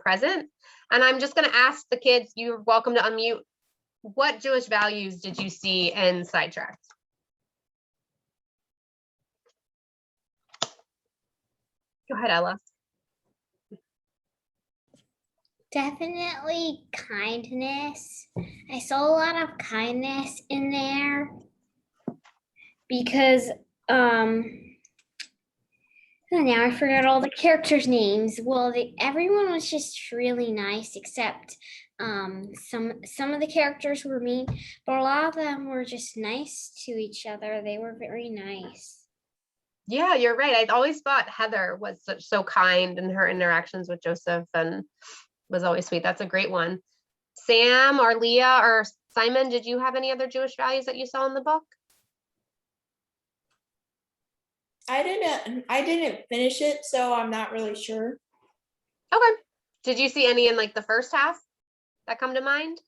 present. And I'm just going to ask the kids, you're welcome to unmute. What Jewish values did you see in Sidetracked? Go ahead, Ella. Definitely kindness. I saw a lot of kindness in there because oh, now I forgot all the characters' names. Well, everyone was just really nice except some of the characters were mean, but a lot of them were just nice to each other. They were very nice. Yeah, you're right. I always thought Heather was so kind in her interactions with Joseph and was always sweet. That's a great one. Sam or Leah or Simon, did you have any other Jewish values that you saw in the book? I didn't finish it, so I'm not really sure. Okay. Did you see any in like the first half that come to mind?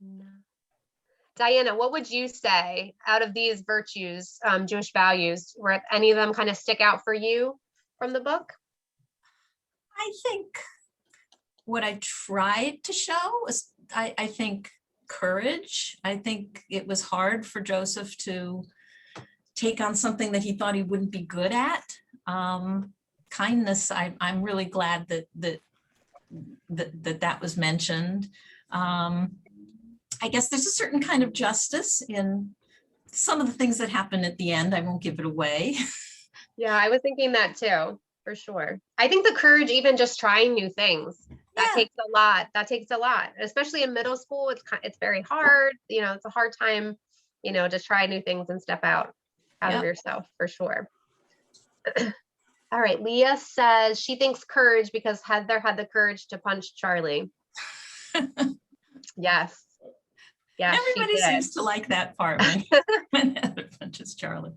No. Diana, what would you say out of these virtues, Jewish values, were any of them kind of stick out for you from the book? I think what I tried to show was, I think, courage. I think it was hard for Joseph to take on something that he thought he wouldn't be good at. Kindness, I'm really glad that was mentioned. I guess there's a certain kind of justice in some of the things that happen at the end. I won't give it away. Yeah, I was thinking that too, for sure. I think the courage, even just trying new things, that takes a lot. That takes a lot, especially in middle school. It's very hard. You know, it's a hard time, you know, to try new things and step out of yourself, for sure. All right, Leah says she thinks courage because Heather had the courage to punch Charlie. Yes. Yeah, everybody seems to like that part when Heather punches Charlie.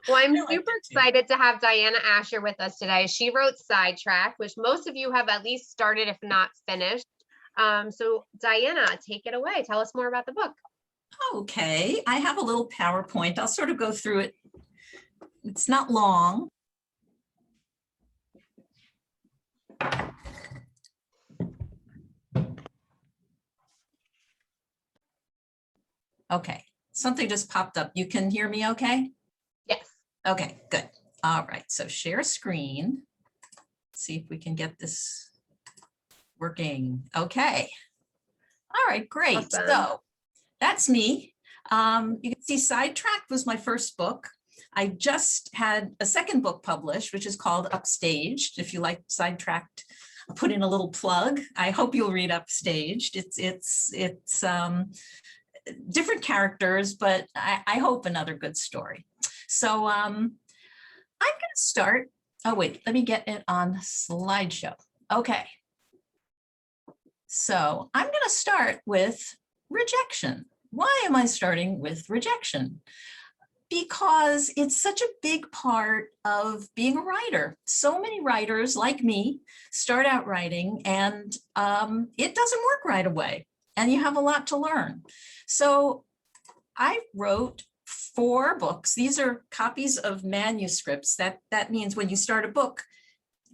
Well, I'm super excited to have Diana Asher with us today. She wrote Sidetracked, which most of you have at least started, if not finished. So Diana, take it away. Tell us more about the book. Okay, I have a little PowerPoint. I'll sort of go through it. It's not long. Okay, something just popped up. You can hear me okay? Yes. Okay, good. All right, so share screen. See if we can get this working. Okay. All right, great. Awesome. So that's me. You can see Sidetracked was my first book. I just had a second book published, which is called Upstaged. If you like Sidetracked, I'll put in a little plug. I hope you'll read Upstaged. It's different characters, but I hope another good story. So I'm going to start. Oh, wait, let me get it on slideshow. Okay. So I'm going to start with rejection. Why am I starting with rejection? Because it's such a big part of being a writer. So many writers like me start out writing and it doesn't work right away and you have a lot to learn. So I wrote 4 books. These are copies of manuscripts. That means when you start a book,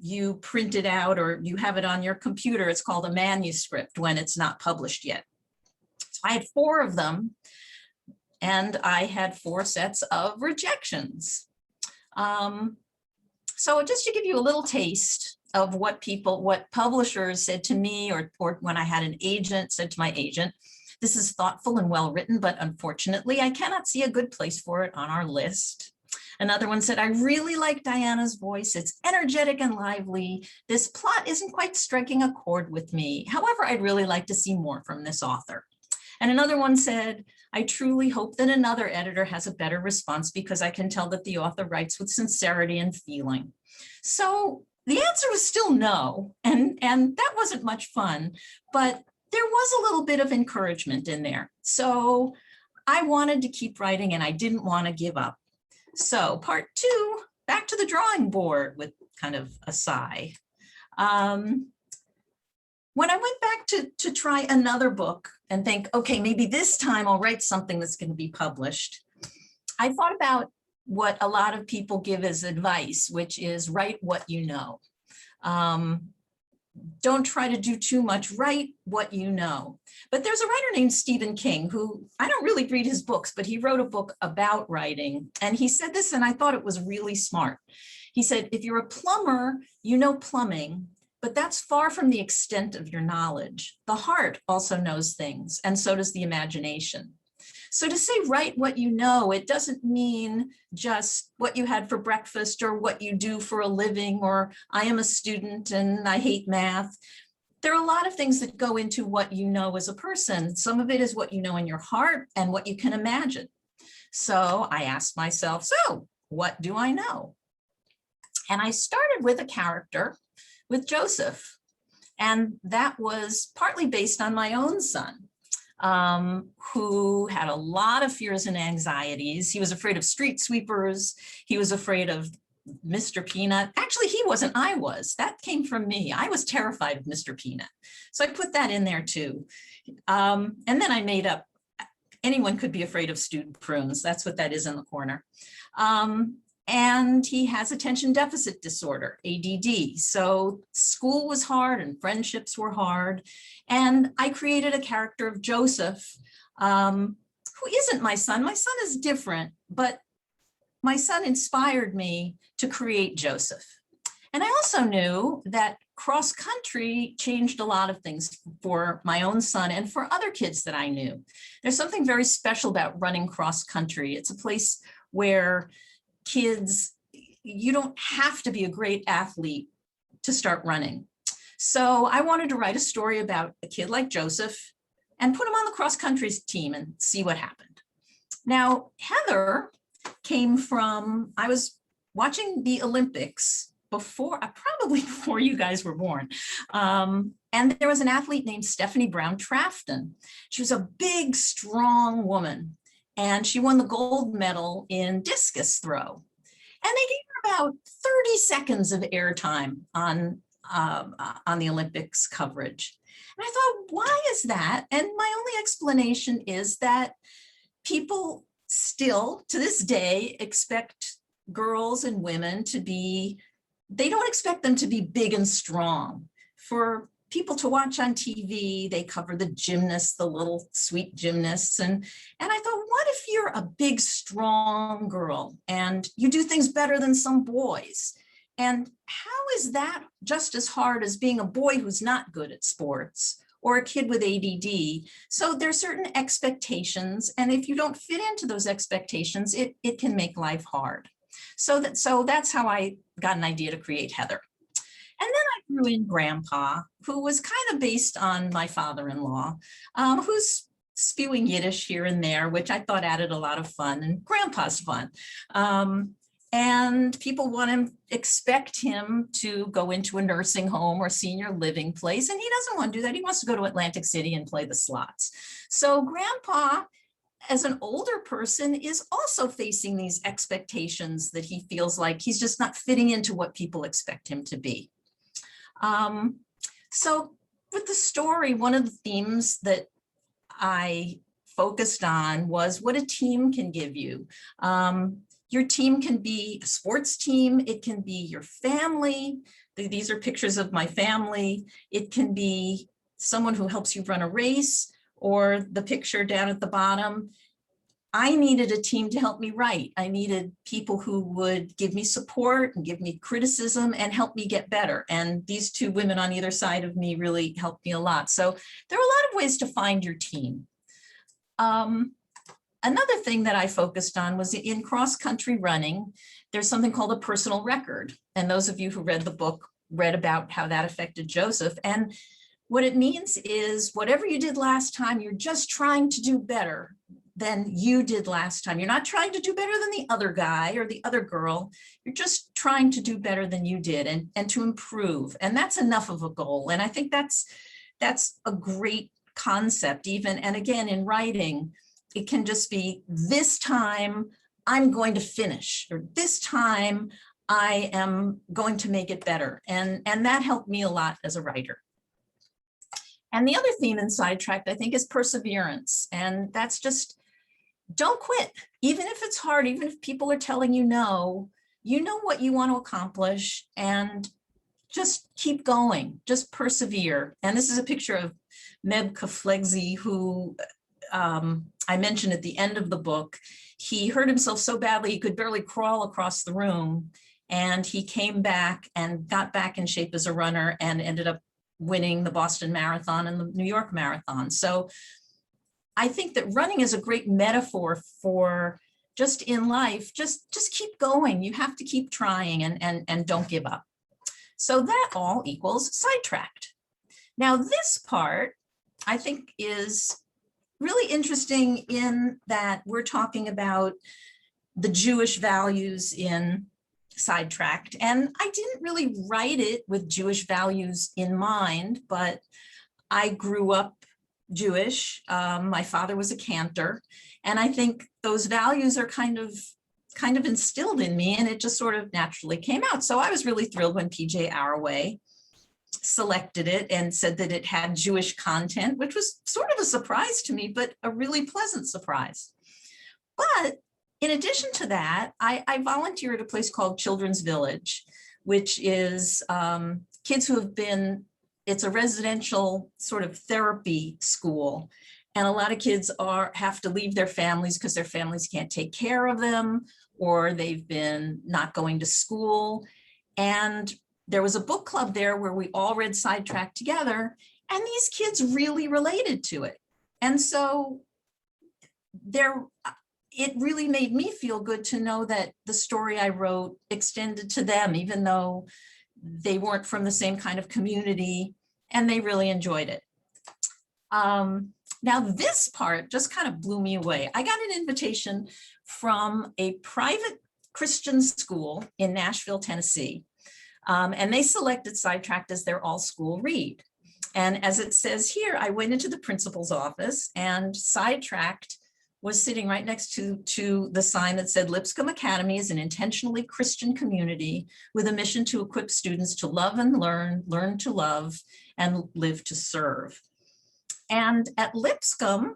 you print it out or you have it on your computer. It's called a manuscript when it's not published yet. So I had 4 of them. And I had 4 sets of rejections. So just to give you a little taste of what publishers said to me, or when I had an agent said to my agent, this is thoughtful and well written, but unfortunately, I cannot see a good place for it on our list. Another one said, I really like Diana's voice. It's energetic and lively. This plot isn't quite striking a chord with me. However, I'd really like to see more from this author. And another one said, I truly hope that another editor has a better response because I can tell that the author writes with sincerity and feeling. So the answer was still no, and that wasn't much fun, but there was a little bit of encouragement in there. So I wanted to keep writing and I didn't want to give up. So part 2, back to the drawing board with kind of a sigh. When I went back to try another book and think, okay, maybe this time I'll write something that's going to be published, I thought about what a lot of people give as advice, which is write what you know. Don't try to do too much, write what you know. But there's a writer named Stephen King, who I don't really read his books, but he wrote a book about writing. And he said this, and I thought it was really smart. He said, if you're a plumber, you know plumbing, but that's far from the extent of your knowledge. The heart also knows things, and so does the imagination. So to say write what you know, it doesn't mean just what you had for breakfast or what you do for a living, or I am a student and I hate math. There are a lot of things that go into what you know as a person. Some of it is what you know in your heart and what you can imagine. So I asked myself, so what do I know? And I started with a character with Joseph. And that was partly based on my own son, who had a lot of fears and anxieties. He was afraid of street sweepers. He was afraid of Mr. Peanut. Actually, he wasn't, I was. That came from me. I was terrified of Mr. Peanut. So I put that in there too. And then I made up, anyone could be afraid of stewed prunes. That's what that is in the corner. And he has attention deficit disorder, ADD. So school was hard and friendships were hard. And I created a character of Joseph, who isn't my son. My son is different, but my son inspired me to create Joseph. And I also knew that cross country changed a lot of things for my own son and for other kids that I knew. There's something very special about running cross country. It's a place where kids, you don't have to be a great athlete to start running. So I wanted to write a story about a kid like Joseph and put him on the cross country team and see what happened. Now, Heather came from, I was watching the Olympics probably before you guys were born. And there was an athlete named Stephanie Brown Trafton. She was a big, strong woman. And she won the gold medal in discus throw. And they gave her about 30 seconds of airtime on the Olympics coverage. And I thought, why is that? And my only explanation is that people still, to this day, expect girls and women to be, they don't expect them to be big and strong. For people to watch on TV, they cover the gymnasts, the little sweet gymnasts. And I thought, what if you're a big, strong girl and you do things better than some boys? And how is that just as hard as being a boy who's not good at sports or a kid with ADD? So there's certain expectations. And if you don't fit into those expectations, it can make life hard. So that's how I got an idea to create Heather. And then I threw in Grandpa, who was kind of based on my father-in-law, who's spewing Yiddish here and there, which I thought added a lot of fun, and Grandpa's fun. And people expect him to go into a nursing home or senior living place, and he doesn't want to do that. He wants to go to Atlantic City and play the slots. So Grandpa, as an older person, is also facing these expectations that he feels like he's just not fitting into what people expect him to be. So with the story, one of the themes that I focused on was what a team can give you. Your team can be a sports team. It can be your family. These are pictures of my family. It can be someone who helps you run a race, or the picture down at the bottom. I needed a team to help me write. I needed people who would give me support and give me criticism and help me get better. And these two women on either side of me really helped me a lot. So there are a lot of ways to find your team. Another thing that I focused on was in cross-country running, there's something called a personal record. And those of you who read the book read about how that affected Joseph. And what it means is whatever you did last time, you're just trying to do better than you did last time. You're not trying to do better than the other guy or the other girl. You're just trying to do better than you did and to improve. And that's enough of a goal. And I think that's a great concept even. And again, in writing, it can just be this time I'm going to finish, or this time I am going to make it better. And that helped me a lot as a writer. And the other theme in Sidetracked, I think, is perseverance. And that's just don't quit. Even if it's hard, even if people are telling you no, you know what you want to accomplish, and just keep going, just persevere. And this is a picture of Meb Kaflegzi, who I mentioned at the end of the book. He hurt himself so badly he could barely crawl across the room. And he came back and got back in shape as a runner and ended up winning the Boston Marathon and the New York Marathon. So I think that running is a great metaphor for just in life, just keep going. You have to keep trying and don't give up. So that all equals Sidetracked. Now this part I think is really interesting in that we're talking about the Jewish values in Sidetracked. And I didn't really write it with Jewish values in mind, but I grew up Jewish. My father was a cantor, and I think those values are kind of instilled in me, and it just sort of naturally came out. So I was really thrilled when PJ Arraway selected it and said that it had Jewish content, which was sort of a surprise to me, but a really pleasant surprise. But in addition to that, I volunteer at a place called Children's Village, which is kids who have been, it's a residential sort of therapy school. And a lot of kids have to leave their families because their families can't take care of them, or they've been not going to school. And there was a book club there where we all read Sidetracked together, and these kids really related to it. And so it really made me feel good to know that the story I wrote extended to them, even though they weren't from the same kind of community, and they really enjoyed it. Now this part just kind of blew me away. I got an invitation from a private Christian school in Nashville, Tennessee, and they selected Sidetracked as their all-school read. And as it says here, I went into the principal's office, and Sidetracked was sitting right next to the sign that said Lipscomb Academy is an intentionally Christian community with a mission to equip students to love and learn to love, and live to serve. And at Lipscomb,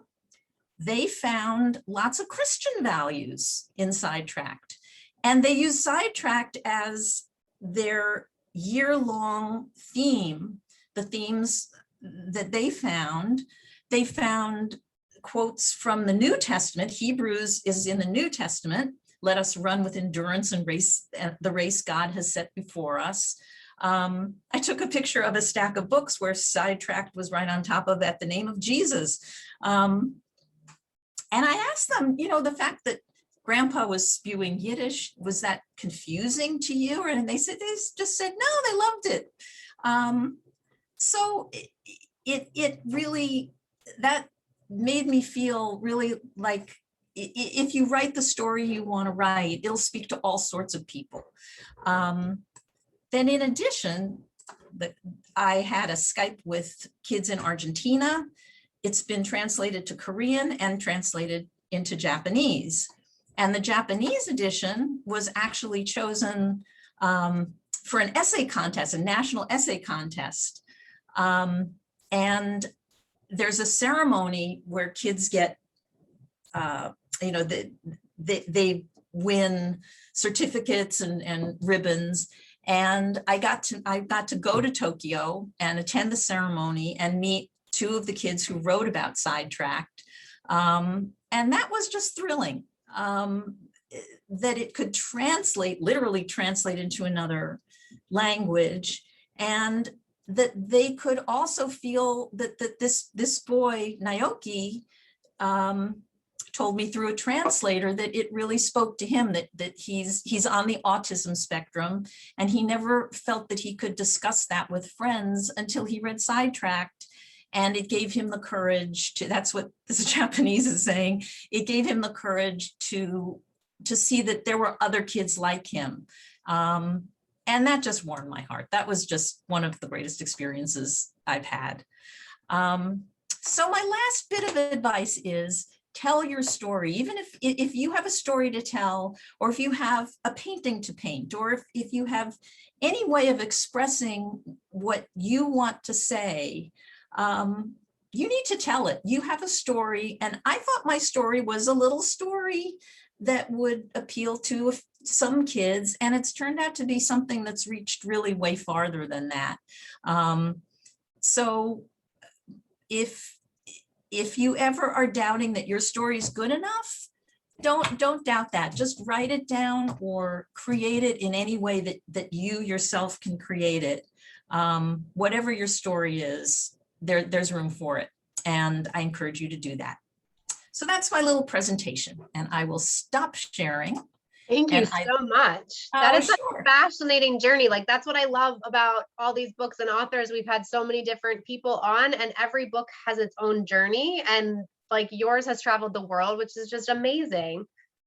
they found lots of Christian values in Sidetracked. And they used Sidetracked as their year-long theme, the themes that they found. They found quotes from the New Testament. Hebrews is in the New Testament. Let us run with endurance and race the race God has set before us. I took a picture of a stack of books where Sidetracked was right on top of at the name of Jesus. And I asked them, the fact that Grandpa was spewing Yiddish, was that confusing to you? And they just said, no, they loved it. So it really, that made me feel really like if you write the story you want to write, it'll speak to all sorts of people. Then in addition, I had a Skype with kids in Argentina. It's been translated to Korean and translated into Japanese. And the Japanese edition was actually chosen for an essay contest, a national essay contest. And there's a ceremony where kids get, they win certificates and ribbons. And I got to go to Tokyo and attend the ceremony and meet two of the kids who wrote about Sidetracked. And that was just thrilling, that it could literally translate into another language, and that they could also feel that this boy, Naoki, told me through a translator that it really spoke to him, that he's on the autism spectrum, and he never felt that he could discuss that with friends until he read Sidetracked. And it gave him the courage to, that's what this Japanese is saying, it gave him the courage to see that there were other kids like him. And that just warmed my heart. That was just one of the greatest experiences I've had. So my last bit of advice is tell your story. Even if you have a story to tell, or if you have a painting to paint, or if you have any way of expressing what you want to say, you need to tell it. You have a story. And I thought my story was a little story that would appeal to some kids. And it's turned out to be something that's reached really way farther than that. So if you ever are doubting that your story is good enough, don't doubt that. Just write it down or create it in any way that you yourself can create it. Whatever your story is, there's room for it. And I encourage you to do that. So that's my little presentation, and I will stop sharing. Thank you so much. That is such a fascinating journey. Like, that's what I love about all these books and authors. We've had so many different people on, and every book has its own journey. And like, yours has traveled the world, which is just amazing.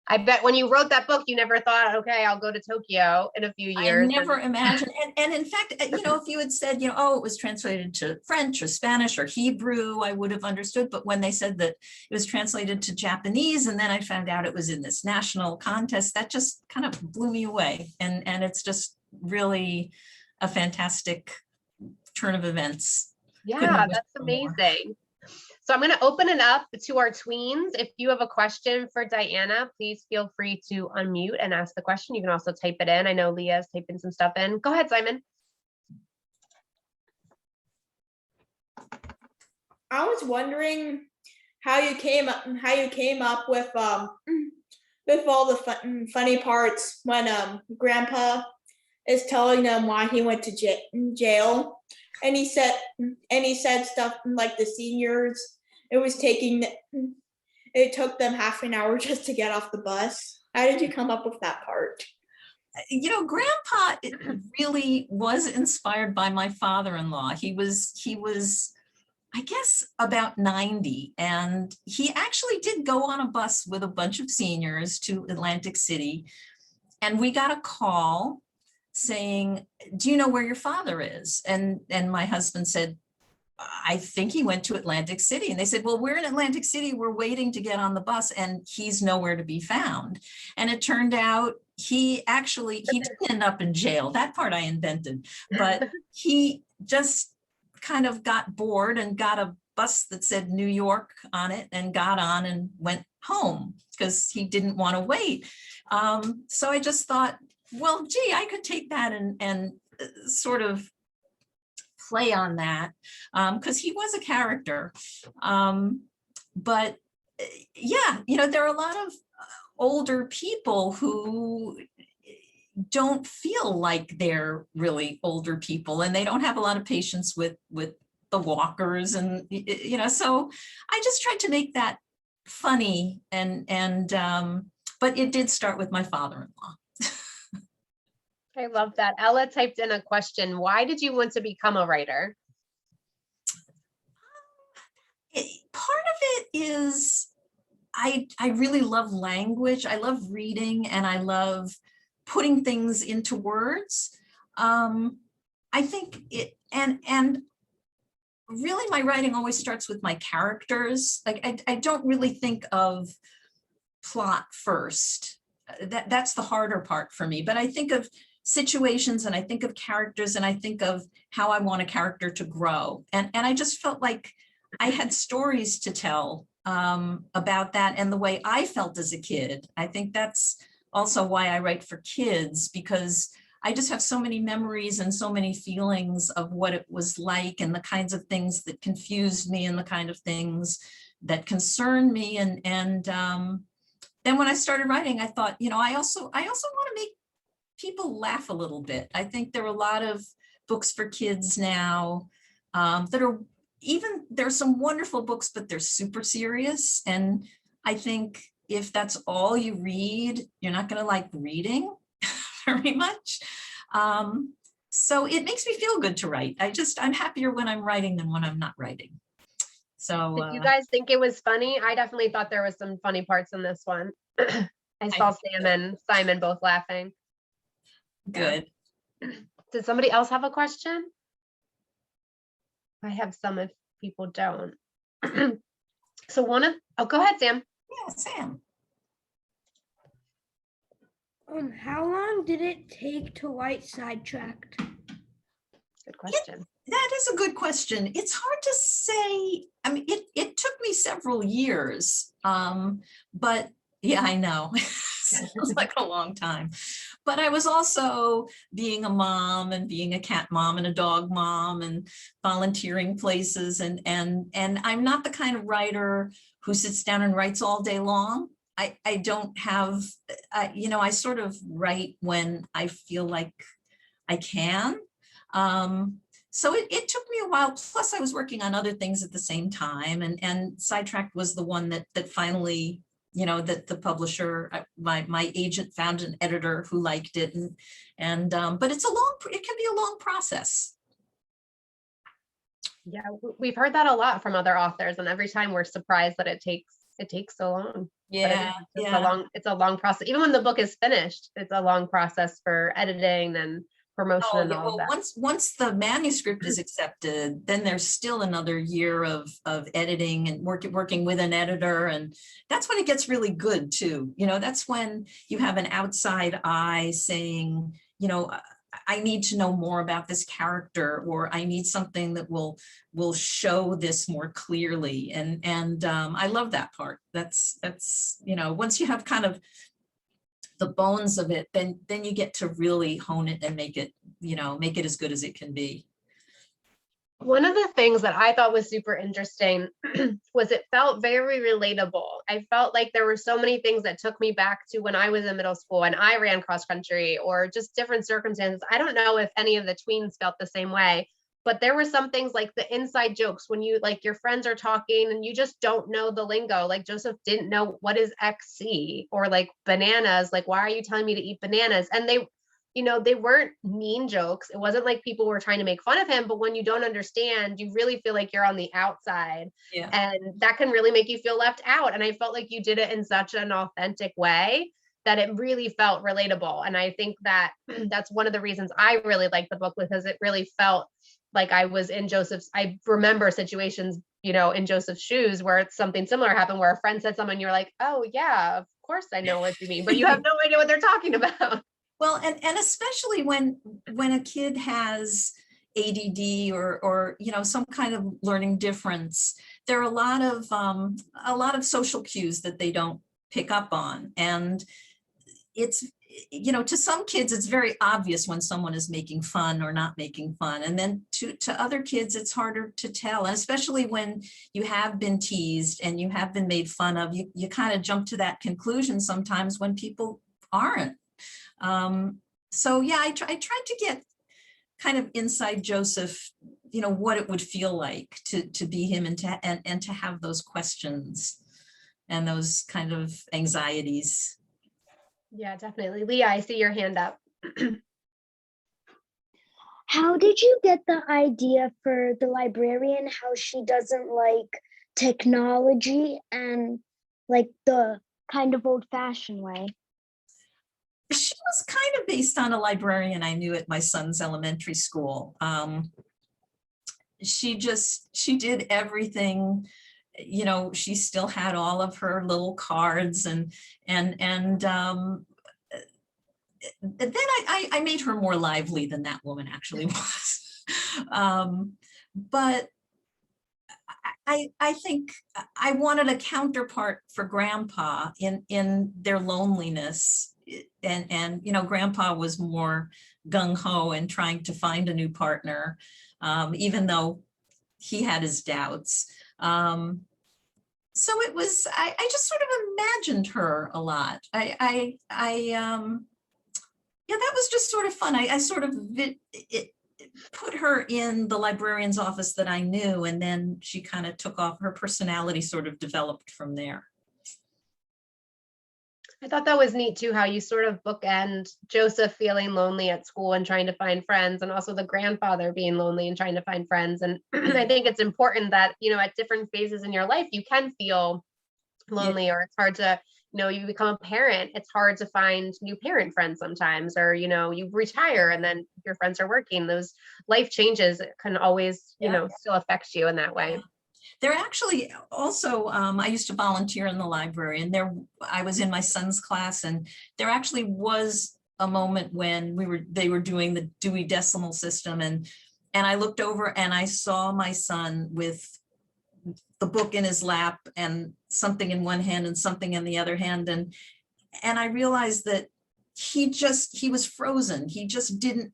I bet when you wrote that book, you never thought, okay, I'll go to Tokyo in a few years. I never imagined. And in fact, you know, if you had said, you know, oh, it was translated to French or Spanish or Hebrew, I would have understood. But when they said that it was translated to Japanese, and then I found out it was in this national contest, that just kind of blew me away. And it's just really a fantastic turn of events. Yeah, that's amazing. So I'm going to open it up to our tweens. If you have a question for Diana, please feel free to unmute and ask the question. You can also type it in. I know Leah's typing some stuff in. Go ahead, Simon. I was wondering how you came up with all the funny parts when Grandpa is telling them why he went to jail, and he said stuff like the seniors. It took them half an hour just to get off the bus. How did you come up with that part? You know, Grandpa really was inspired by my father-in-law. He was, I guess, about 90, and he actually did go on a bus with a bunch of seniors to Atlantic City. And we got a call saying, do you know where your father is? And my husband said, I think he went to Atlantic City. And they said, well, we're in Atlantic City. We're waiting to get on the bus, and he's nowhere to be found. And it turned out he did end up in jail. That part I invented, but he just kind of got bored and got a bus that said New York on it and got on and went home because he didn't want to wait. So I just thought, well, gee, I could take that and sort of play on that, because he was a character. But yeah, you know, there are a lot of older people who don't feel like they're really older people, and they don't have a lot of patience with the walkers, and you know, so I just tried to make that funny, and but it did start with my father-in-law. I love that. Ella typed in a question. Why did you want to become a writer? Part of it is I really love language. I love reading, and I love putting things into words. I think it, and really my writing always starts with my characters. Like I don't really think of plot first. That's the harder part for me, but I think of situations, and I think of characters, and I think of how I want a character to grow. And I just felt like I had stories to tell about that and the way I felt as a kid. I think that's also why I write for kids, because I just have so many memories and so many feelings of what it was like, and the kinds of things that confused me and the kind of things that concerned me. And then when I started writing, I thought, you know, I also want to make people laugh a little bit. I think there are a lot of books for kids now that are there's some wonderful books, but they're super serious. And I think if that's all you read, you're not going to like reading very much. So it makes me feel good to write. I'm happier when I'm writing than when I'm not writing. So did you guys think it was funny? I definitely thought there was some funny parts in this one. I saw Sam and Simon both laughing. Good. Does somebody else have a question? I have some if people don't. So go ahead, Sam. Yeah, Sam. How long did it take to write Sidetracked? Good question. That is a good question. It's hard to say. I mean, it took me several years, but yeah, I know. Sounds like a long time. But I was also being a mom and being a cat mom and a dog mom and volunteering places. And I'm not the kind of writer who sits down and writes all day long. I don't have, I sort of write when I feel like I can. So it took me a while. Plus I was working on other things at the same time, and Sidetracked was the one that finally, that the publisher, my agent found an editor who liked it, and but it can be a long process. Yeah, we've heard that a lot from other authors, and every time we're surprised that it takes so long. Yeah, it's a long process. Even when the book is finished, it's a long process for editing and promotion and all of that. Once the manuscript is accepted, then there's still another year of editing and working with an editor, and that's when it gets really good too. That's when you have an outside eye saying, I need to know more about this character, or I need something that will show this more clearly. And I love that part. That's once you have kind of the bones of it, then you get to really hone it and make it as good as it can be. One of the things that I thought was super interesting was it felt very relatable. I felt like there were so many things that took me back to when I was in middle school and I ran cross country, or just different circumstances. I don't know if any of the tweens felt the same way, but there were some things like the inside jokes when you, like, your friends are talking and you just don't know the lingo. Like Joseph didn't know what is XC, or like bananas, like, why are you telling me to eat bananas? And they weren't mean jokes. It wasn't like people were trying to make fun of him, but when you don't understand, you really feel like you're on the outside. Yeah. And that can really make you feel left out. And I felt like you did it in such an authentic way that it really felt relatable. And I think that that's one of the reasons I really liked the book, because it really felt like I was in I remember situations, in Joseph's shoes where it's something similar happened, where a friend said something and you're like, oh yeah, of course I know what you mean, but you have no idea what they're talking about. Well, and especially when a kid has ADD or some kind of learning difference, there are a lot of social cues that they don't pick up on, and it's to some kids it's very obvious when someone is making fun or not making fun, and then to other kids it's harder to tell, and especially when you have been teased and you have been made fun of, you kind of jump to that conclusion sometimes when people aren't. So yeah, I tried to get kind of inside Joseph, what it would feel like to be him, and to have those questions and those kind of anxieties. Yeah, definitely. Leah, I see your hand up. How did you get the idea for the librarian, how she doesn't like technology and like the kind of old-fashioned way? She was kind of based on a librarian I knew at my son's elementary school. She did everything, she still had all of her little cards, and then I made her more lively than that woman actually was. But I think I wanted a counterpart for Grandpa in their loneliness. And Grandpa was more gung-ho and trying to find a new partner, even though he had his doubts. So it was, I just sort of imagined her a lot. Yeah, that was just sort of fun. I sort of put her in the librarian's office that I knew, and then she kind of took off. Her personality sort of developed from there. I thought that was neat too, how you sort of bookend Joseph feeling lonely at school and trying to find friends, and also the grandfather being lonely and trying to find friends. And I think it's important that, at different phases in your life, you can feel lonely, or it's hard to, you become a parent, it's hard to find new parent friends sometimes, or, you retire and then your friends are working. Those life changes can always, still affect you in that way. There actually also, I used to volunteer in the library, and I was in my son's class, and there actually was a moment when they were doing the Dewey Decimal System, and I looked over and I saw my son with the book in his lap and something in one hand and something in the other hand. And I realized that he was frozen. He just didn't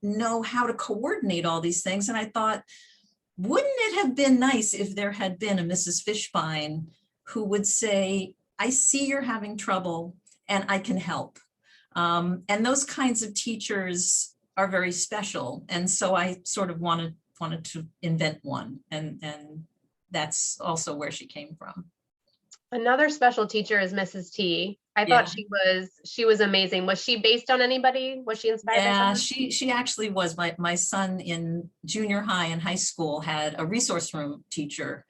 know how to coordinate all these things. And I thought, wouldn't it have been nice if there had been a Mrs. Fishbein who would say, I see you're having trouble and I can help. And those kinds of teachers are very special. And so I sort of wanted to invent one. And that's also where she came from. Another special teacher is Mrs. T. I thought she was amazing. Was she based on anybody? Was she inspired by someone? She actually was. My son in junior high and high school had a resource room teacher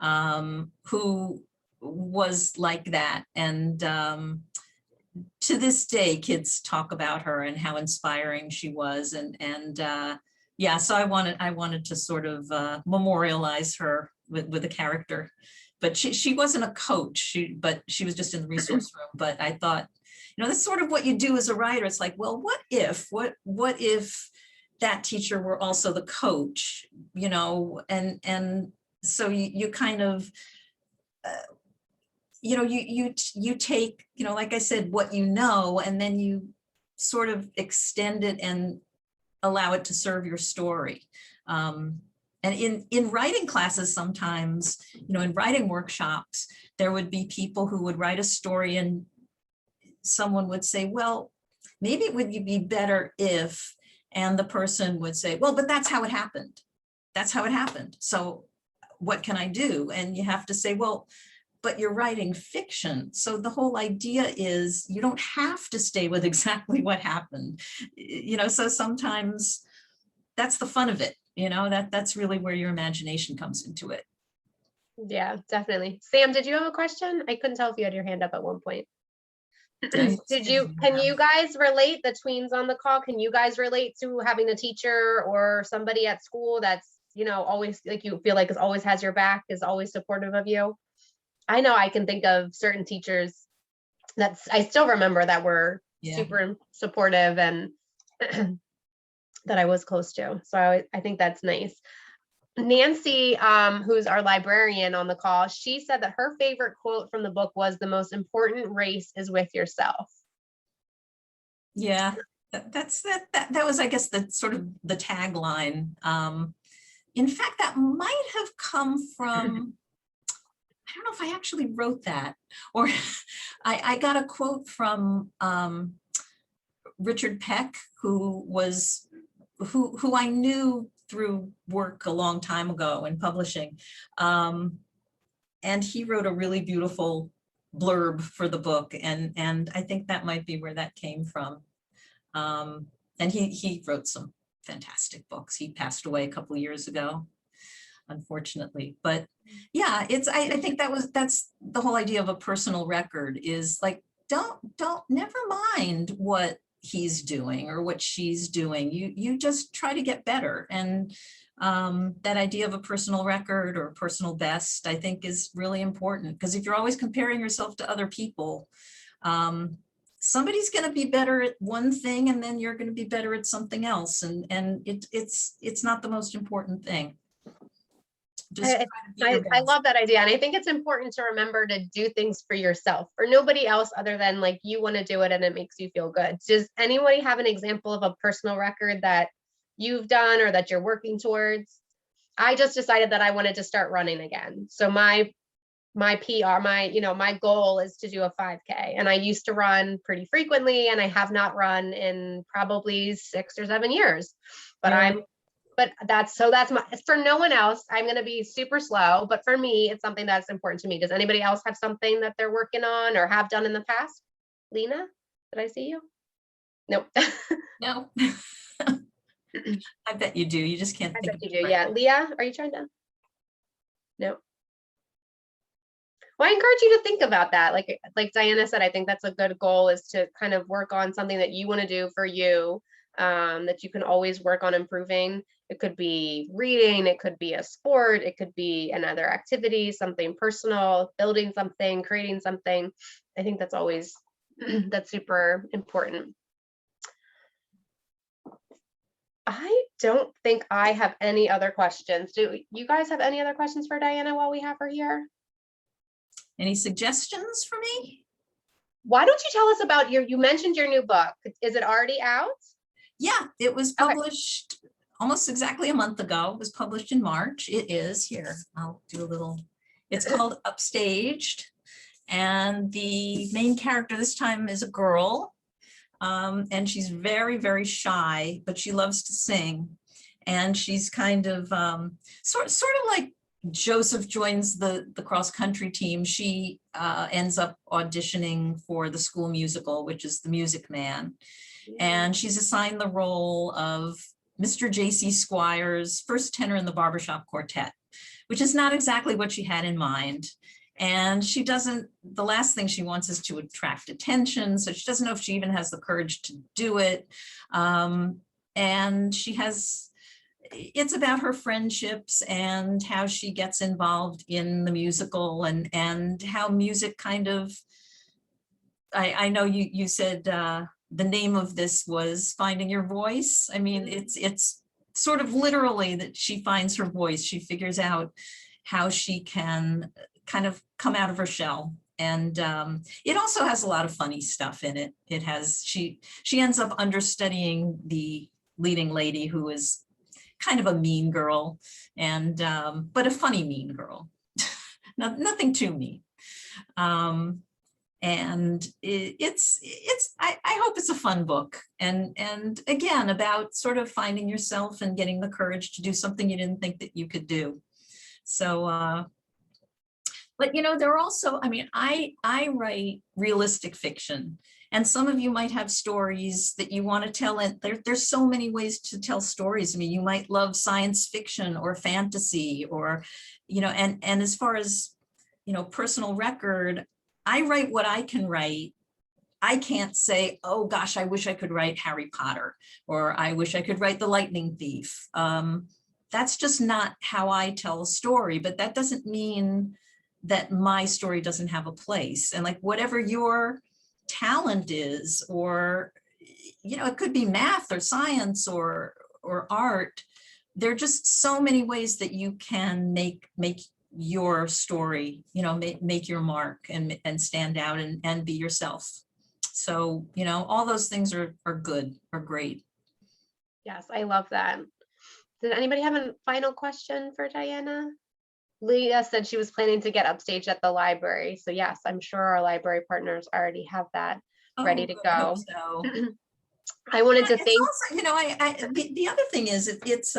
who was like that. And to this day, kids talk about her and how inspiring she was. And yeah, so I wanted to sort of memorialize her with a character. But she wasn't a coach, but she was just in the resource room. But I thought, that's sort of what you do as a writer. It's like, well, what if that teacher were also the coach, and so you kind of, you take, like I said, what and then you sort of extend it and allow it to serve your story. And in writing classes, sometimes, in writing workshops, there would be people who would write a story and someone would say, well, maybe it would be better if, and the person would say, well, but that's how it happened. That's how it happened. So what can I do? And you have to say, well, but you're writing fiction. So the whole idea is you don't have to stay with exactly what happened. So sometimes that's the fun of it. That's really where your imagination comes into it. Yeah, definitely. Sam, did you have a question? I couldn't tell if you had your hand up at one point. Can you guys relate, the tweens on the call? Can you guys relate to having a teacher or somebody at school that's, always like you feel like always has your back, is always supportive of you? I know I can think of certain teachers that I still remember that were super supportive and that I was close to. So I think that's nice. Nancy, who's our librarian on the call, she said that her favorite quote from the book was, "The most important race is with yourself." Yeah, that was, I guess, the sort of the tagline. In fact, that might have come from, I don't know if I actually wrote that, or I got a quote from Richard Peck, who I knew through work a long time ago in publishing. And he wrote a really beautiful blurb for the book. And I think that might be where that came from. And he wrote some fantastic books. He passed away a couple of years ago, unfortunately. But yeah, I think that's the whole idea of a personal record, is like, never mind what he's doing or what she's doing. You just try to get better. And that idea of a personal record or personal best, I think, is really important, because if you're always comparing yourself to other people, somebody's going to be better at one thing and then you're going to be better at something else. And it's not the most important thing. I love that idea. And I think it's important to remember to do things for yourself, for nobody else other than like you want to do it and it makes you feel good. Does anybody have an example of a personal record that you've done or that you're working towards? I just decided that I wanted to start running again. So my PR, my goal is to do a 5K. And I used to run pretty frequently and I have not run in probably 6 or 7 years, but that's for no one else. I'm going to be super slow, but for me, it's something that's important to me. Does anybody else have something that they're working on or have done in the past? Lena, did I see you? Nope. No. I bet you do. You just can't think. I bet you do. Yeah. Leah, are you trying to? No. Well, I encourage you to think about that. Like Diana said, I think that's a good goal, is to kind of work on something that you want to do for you, that you can always work on improving. It could be reading, it could be a sport, it could be another activity, something personal, building something, creating something. I think that's always, that's super important. I don't think I have any other questions. Do you guys have any other questions for Diana while we have her here? Any suggestions for me? Why don't you tell us about you mentioned your new book. Is it already out? Yeah, it was Okay. published almost exactly a month ago. It was published in March. It is here. I'll do a little, it's called Upstaged. And the main character this time is a girl. And she's very, very shy, but she loves to sing. And she's kind of sort of like Joseph joins the cross country team. She ends up auditioning for the school musical, which is The Music Man. And she's assigned the role of Mr. J.C. Squire's first tenor in the barbershop quartet, which is not exactly what she had in mind. And she doesn't, the last thing she wants is to attract attention. So she doesn't know if she even has the courage to do it. And she has, it's about her friendships and how she gets involved in the musical and how music kind of, I know you said the name of this was Finding Your Voice. I mean, it's sort of literally that she finds her voice. She figures out how she can kind of come out of her shell. And it also has a lot of funny stuff in it. It has, she ends up understudying the leading lady who is kind of a mean girl, and but a funny mean girl. Nothing too mean. And I hope it's a fun book. And again, about sort of finding yourself and getting the courage to do something you didn't think that you could do. So, but you know, there are also, I mean, I write realistic fiction, and some of you might have stories that you want to tell, and there's so many ways to tell stories. I mean, you might love science fiction or fantasy, or, you know, and as far as, you know, personal record, I write what I can write. I can't say, oh gosh, I wish I could write Harry Potter, or I wish I could write The Lightning Thief. That's just not how I tell a story, but that doesn't mean that my story doesn't have a place. And like whatever your talent is, or, you know, it could be math or science or art. There are just so many ways that you can make your story, you know, make your mark and stand out and be yourself. So, you know, all those things are good, are great. Yes, I love that. Did anybody have a final question for Diana? Leah said she was planning to get Upstaged at the library. So yes, I'm sure our library partners already have that ready to I go. hope so. I wanted to It's thank, also, you know, the other thing is it's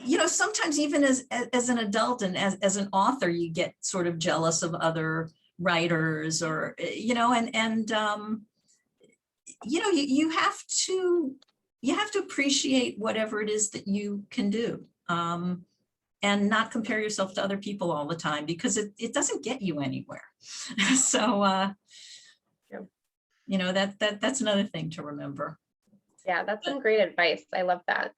you know, sometimes even as an adult and as an author, you get sort of jealous of other writers, or, you know, and you know, you have to appreciate whatever it is that you can do, and not compare yourself to other people all the time, because it doesn't get you anywhere. So, Yeah. you know, that's another thing to remember. yeah, that's some great advice. I love that.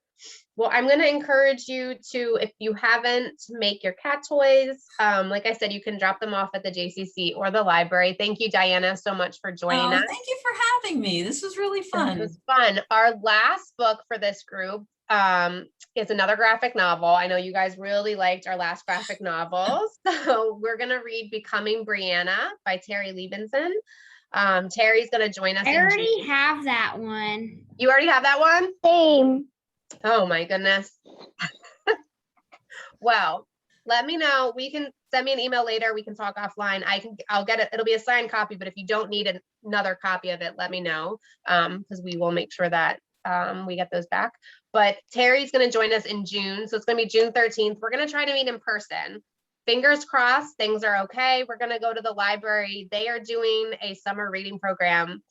Well, I'm going to encourage you to, if you haven't, make your cat toys. Like I said, you can drop them off at the JCC or the library. Thank you, Diana, so much for joining us. Thank you for having me. This was really fun. It was fun. Our last book for this group is another graphic novel. I know you guys really liked our last graphic novels. So we're going to read Becoming Brianna by Terry Liebenson. Terry's going to join us. I already have that one. You already have that one? Same. Oh my goodness. Well, let me know. We can send me an email later. We can talk offline. I'll get it. It'll be a signed copy, but if you don't need another copy of it, let me know. Because we will make sure that we get those back. But Terry's going to join us in June. So it's going to be June 13th. We're going to try to meet in person. Fingers crossed, things are okay. We're going to go to the library. They are doing a summer reading program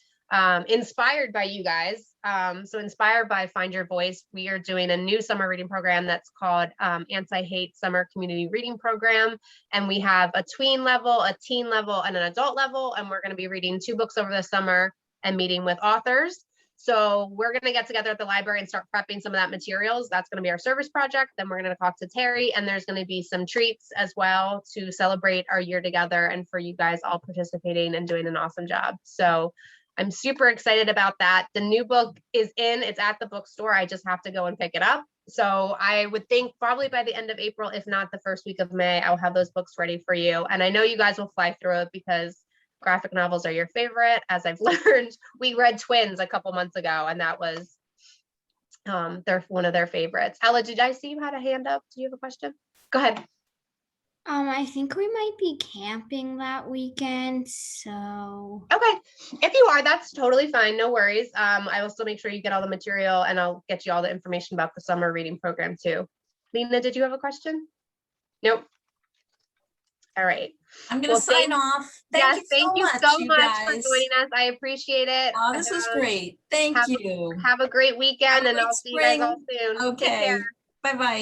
inspired by you guys. So inspired by Find Your Voice, we are doing a new summer reading program that's called Anti-Hate Summer Community Reading Program. And we have a tween level, a teen level, and an adult level. And we're going to be reading 2 books over the summer and meeting with authors. So we're going to get together at the library and start prepping some of that materials. That's going to be our service project. Then we're going to talk to Terry, and there's going to be some treats as well to celebrate our year together and for you guys all participating and doing an awesome job. So I'm super excited about that. The new book is in, it's at the bookstore. I just have to go and pick it up. So I would think probably by the end of April, if not the first week of May, I'll have those books ready for you. And I know you guys will fly through it because graphic novels are your favorite. As I've learned, we read Twins a couple months ago, and that was they're one of their favorites. Ella, did I see you had a hand up? Do you have a question? Go ahead. I think we might be camping that weekend, so. Okay, if you are, that's totally fine. No worries. I will still make sure you get all the material, and I'll get you all the information about the summer reading program too. Lena, did you have a question? Nope. All right. I'm going to sign off. Thank you so much guys. for joining us. I appreciate it. Oh, this was great. Thank you. Have a great weekend, and I'll see you guys all soon. Okay. Bye-bye.